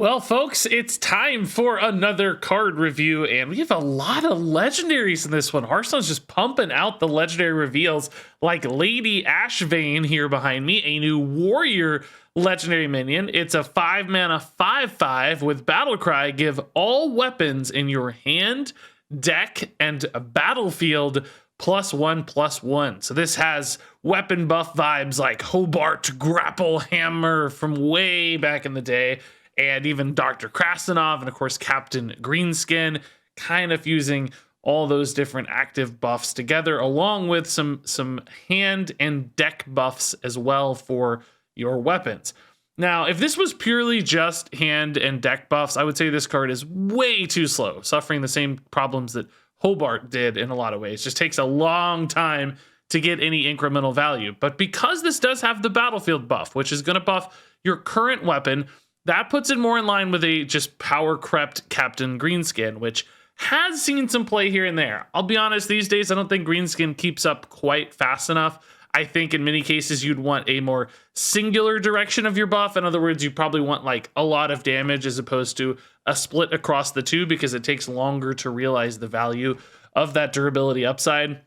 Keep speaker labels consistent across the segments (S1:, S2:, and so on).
S1: Well, folks, it's time for another card review, and we have a lot of legendaries in this one. Hearthstone's just pumping out the legendary reveals like Lady Ashvane here behind me, a new warrior legendary minion. It's a 5-mana 5/5 with Battle Cry. Give all weapons in your hand, deck, and battlefield +1/+1. So this has weapon buff vibes like Hobart Grapple Hammer from way back in the day, and even Dr. Krasinov, and of course Captain Greenskin, kind of fusing all those different active buffs together, along with some hand and deck buffs as well for your weapons. Now, if this was purely just hand and deck buffs, I would say this card is way too slow, suffering the same problems that Hobart did in a lot of ways. Just takes a long time to get any incremental value. But because this does have the battlefield buff, which is going to buff your current weapon, that puts it more in line with a just power crept Captain Greenskin, which has seen some play here and there. I'll be honest, these days I don't think Greenskin keeps up quite fast enough. I think in many cases you'd want a more singular direction of your buff. In other words, you probably want like a lot of damage as opposed to a split across the two, because it takes longer to realize the value of that durability upside.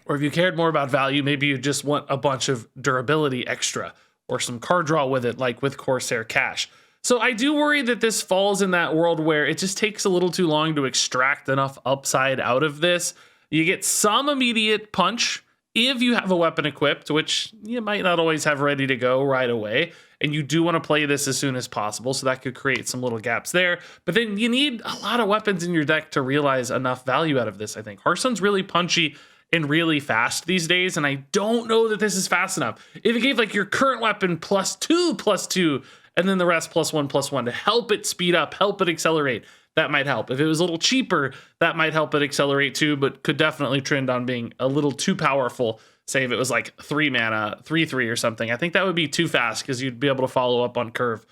S1: Or if you cared more about value, maybe you just want a bunch of durability extra or some card draw with it, like with Corsair Cash. So I do worry that this falls in that world where it just takes a little too long to extract enough upside out of this. You get some immediate punch if you have a weapon equipped, which you might not always have ready to go right away. And you do want to play this as soon as possible, so that could create some little gaps there. But then you need a lot of weapons in your deck to realize enough value out of this, I think. Hearthstone's really punchy and really fast these days, and I don't know that this is fast enough. If it gave like your current weapon +2/+2, and then the rest +1/+1 to help it speed up, help it accelerate, that might help. If it was a little cheaper, that might help it accelerate too, but could definitely trend on being a little too powerful. Say if it was like 3 mana, 3/3 or something. I think that would be too fast, because you'd be able to follow up on curve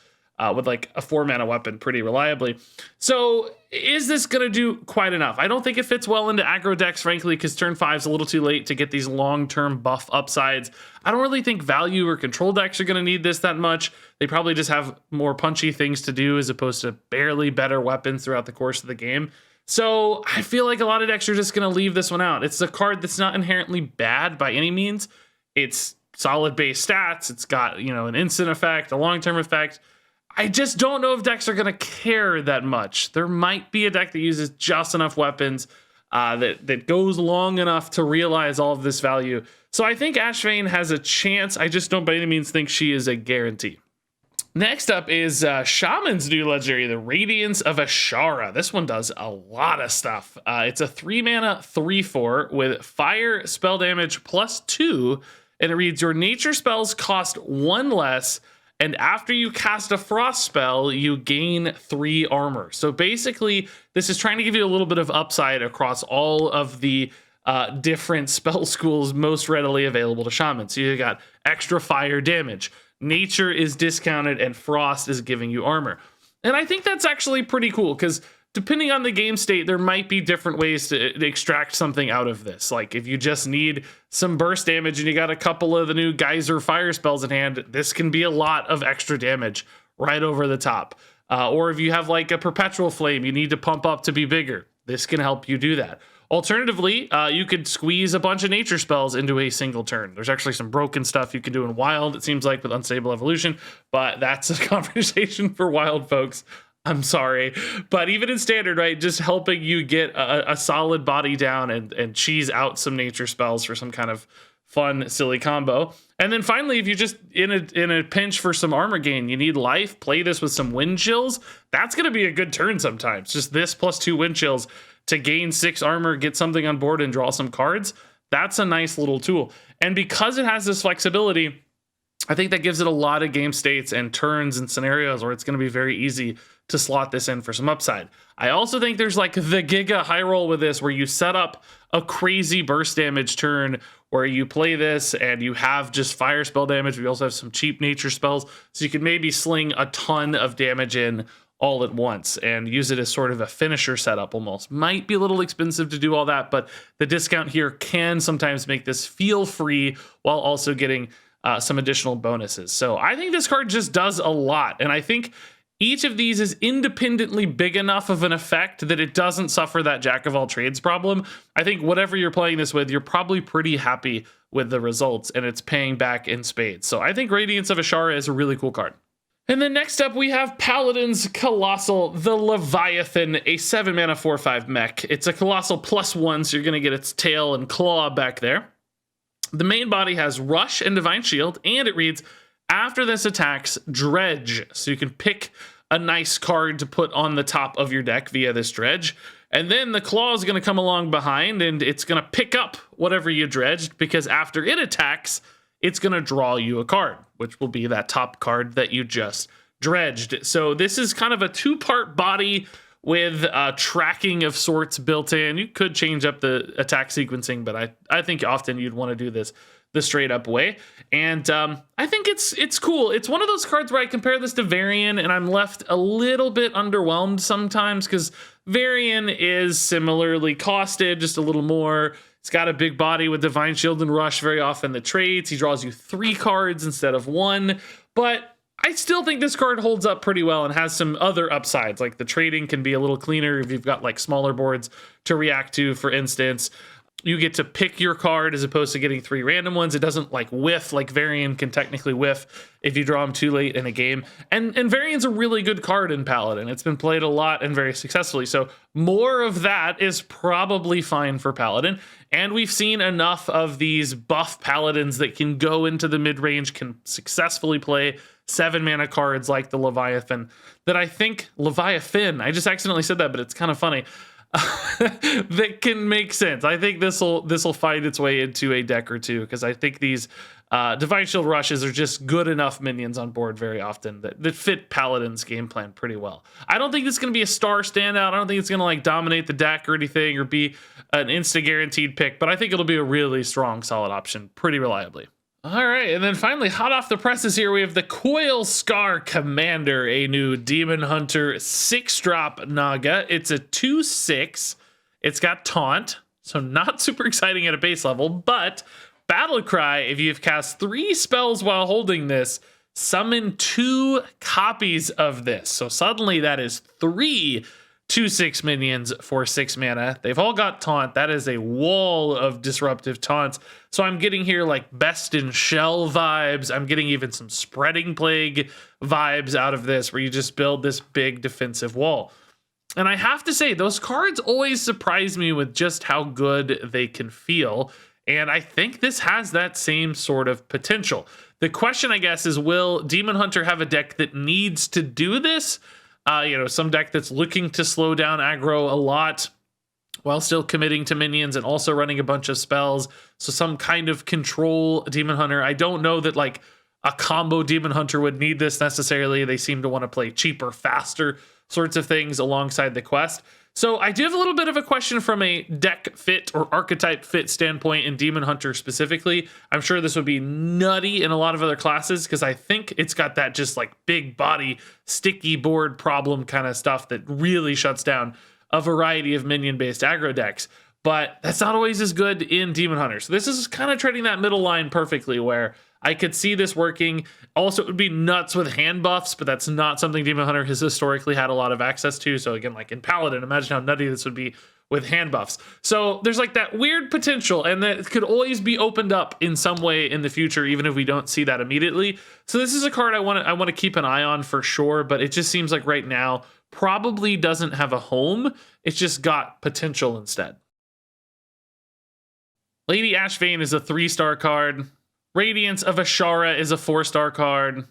S1: with like a 4-mana weapon pretty reliably. So is this going to do quite enough? I don't think it fits well into aggro decks, frankly, because turn 5 is a little too late to get these long-term buff upsides. I don't really think value or control decks are going to need this that much. They probably just have more punchy things to do as opposed to barely better weapons throughout the course of the game. So I feel like a lot of decks are just going to leave this one out. It's a card that's not inherently bad by any means. It's solid base stats. It's got, an instant effect, a long-term effect. I just don't know if decks are going to care that much. There might be a deck that uses just enough weapons that goes long enough to realize all of this value. So I think Ashvane has a chance. I just don't by any means think she is a guarantee. Next up is Shaman's new legendary, the Radiance of Ashara. This one does a lot of stuff. It's a 3-mana 3/4 with fire spell damage +2, and it reads, your nature spells cost 1 less, and after you cast a frost spell, you gain 3 armor. So basically, this is trying to give you a little bit of upside across all of the different spell schools most readily available to Shaman. So you got extra fire damage, nature is discounted, and frost is giving you armor. And I think that's actually pretty cool, because depending on the game state, there might be different ways to extract something out of this. Like if you just need some burst damage and you got a couple of the new geyser fire spells in hand, this can be a lot of extra damage right over the top. Or if you have like a perpetual flame, you need to pump up to be bigger, this can help you do that. Alternatively, you could squeeze a bunch of nature spells into a single turn. There's actually some broken stuff you can do in Wild, it seems like, with Unstable Evolution, but that's a conversation for Wild folks. I'm sorry. But even in Standard, right, just helping you get a solid body down and cheese out some nature spells for some kind of fun, silly combo. And then finally, if you just in a pinch for some armor gain, you need life, play this with some wind chills. That's going to be a good turn sometimes. Just this +2 wind chills to gain 6 armor, get something on board, and draw some cards. That's a nice little tool. And because it has this flexibility, I think that gives it a lot of game states and turns and scenarios where it's going to be very easy to slot this in for some upside. I also think there's like the Giga high roll with this, where you set up a crazy burst damage turn where you play this and you have just fire spell damage. We also have some cheap nature spells, so you can maybe sling a ton of damage in all at once and use it as sort of a finisher setup almost. Might be a little expensive to do all that, but the discount here can sometimes make this feel free while also getting some additional bonuses. So I think this card just does a lot. And I think each of these is independently big enough of an effect that it doesn't suffer that jack of all trades problem. I think whatever you're playing this with, you're probably pretty happy with the results, and it's paying back in spades. So I think Radiance of Ashara is a really cool card. And then next up, we have Paladin's Colossal, the Leviathan, a 7-mana 4/5 mech. It's a Colossal +1, so you're going to get its tail and claw back there. The main body has Rush and Divine Shield, and it reads, after this attacks, Dredge. So you can pick a nice card to put on the top of your deck via this Dredge. And then the claw is going to come along behind, and it's going to pick up whatever you dredged, because after it attacks, it's going to draw you a card, which will be that top card that you just dredged. So this is kind of a 2-part body with tracking of sorts built in. You could change up the attack sequencing, but I think often you'd want to do this the straight up way. And I think it's cool. It's one of those cards where I compare this to Varian, and I'm left a little bit underwhelmed sometimes, because Varian is similarly costed, just a little more. It's got a big body with Divine Shield and Rush very often that trades. He draws you 3 cards instead of 1. But I still think this card holds up pretty well and has some other upsides. Like the trading can be a little cleaner if you've got like smaller boards to react to, for instance. You get to pick your card as opposed to getting 3 random ones. It doesn't like whiff, like Varian can technically whiff if you draw them too late in a game. And Varian's a really good card in Paladin. It's been played a lot and very successfully. So more of that is probably fine for Paladin. And we've seen enough of these buff Paladins that can go into the mid-range, can successfully play 7-mana cards like the Leviathan, that I think Leviathan, I just accidentally said that, but it's kind of funny. That can make sense. I think this will find its way into a deck or two, because I think these Divine Shield Rushes are just good enough minions on board very often that fit Paladin's game plan pretty well. I don't think it's going to be a star standout. I don't think it's going to like dominate the deck or anything or be an insta guaranteed pick, but I think it'll be a really strong, solid option pretty reliably. All right, and then finally, hot off the presses here, we have the Coil Scar Commander, a new Demon Hunter 6-drop Naga. It's a 2/6. It's got Taunt, so not super exciting at a base level, but Battle Cry, if you've cast 3 spells while holding this, summon 2 copies of this. So suddenly that is 3 2/6 minions for 6 mana. They've all got Taunt. That is a wall of disruptive taunts. So I'm getting here like Best in Shell vibes. I'm getting even some Spreading Plague vibes out of this, where you just build this big defensive wall. And I have to say, those cards always surprise me with just how good they can feel. And I think this has that same sort of potential. The question, I guess, is will Demon Hunter have a deck that needs to do this? Some deck that's looking to slow down aggro a lot while still committing to minions and also running a bunch of spells. So some kind of control Demon Hunter. I don't know that like a combo Demon Hunter would need this necessarily. They seem to want to play cheaper, faster sorts of things alongside the quest. So I do have a little bit of a question from a deck fit or archetype fit standpoint in Demon Hunter specifically. I'm sure this would be nutty in a lot of other classes, because I think it's got that just like big body, sticky board problem kind of stuff that really shuts down a variety of minion-based aggro decks. But that's not always as good in Demon Hunter. So this is kind of treading that middle line perfectly, where I could see this working. Also, it would be nuts with hand buffs, but that's not something Demon Hunter has historically had a lot of access to. So again, like in Paladin, imagine how nutty this would be with hand buffs. So there's like that weird potential, and that could always be opened up in some way in the future, even if we don't see that immediately. So this is a card I want to keep an eye on for sure, but it just seems like right now probably doesn't have a home. It's just got potential instead. Lady Ashvane is a 3-star card. Radiance of Ashara is a 4-star card.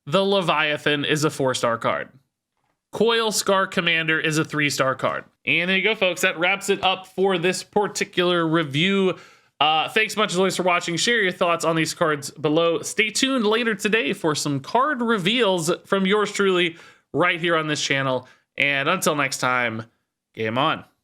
S1: The Leviathan is a 4-star card. Coil Scar Commander is a 3-star card. And there you go, folks. That wraps it up for this particular review. Thanks much as always for watching. Share your thoughts on these cards below. Stay tuned later today for some card reveals from yours truly right here on this channel. And until next time, game on.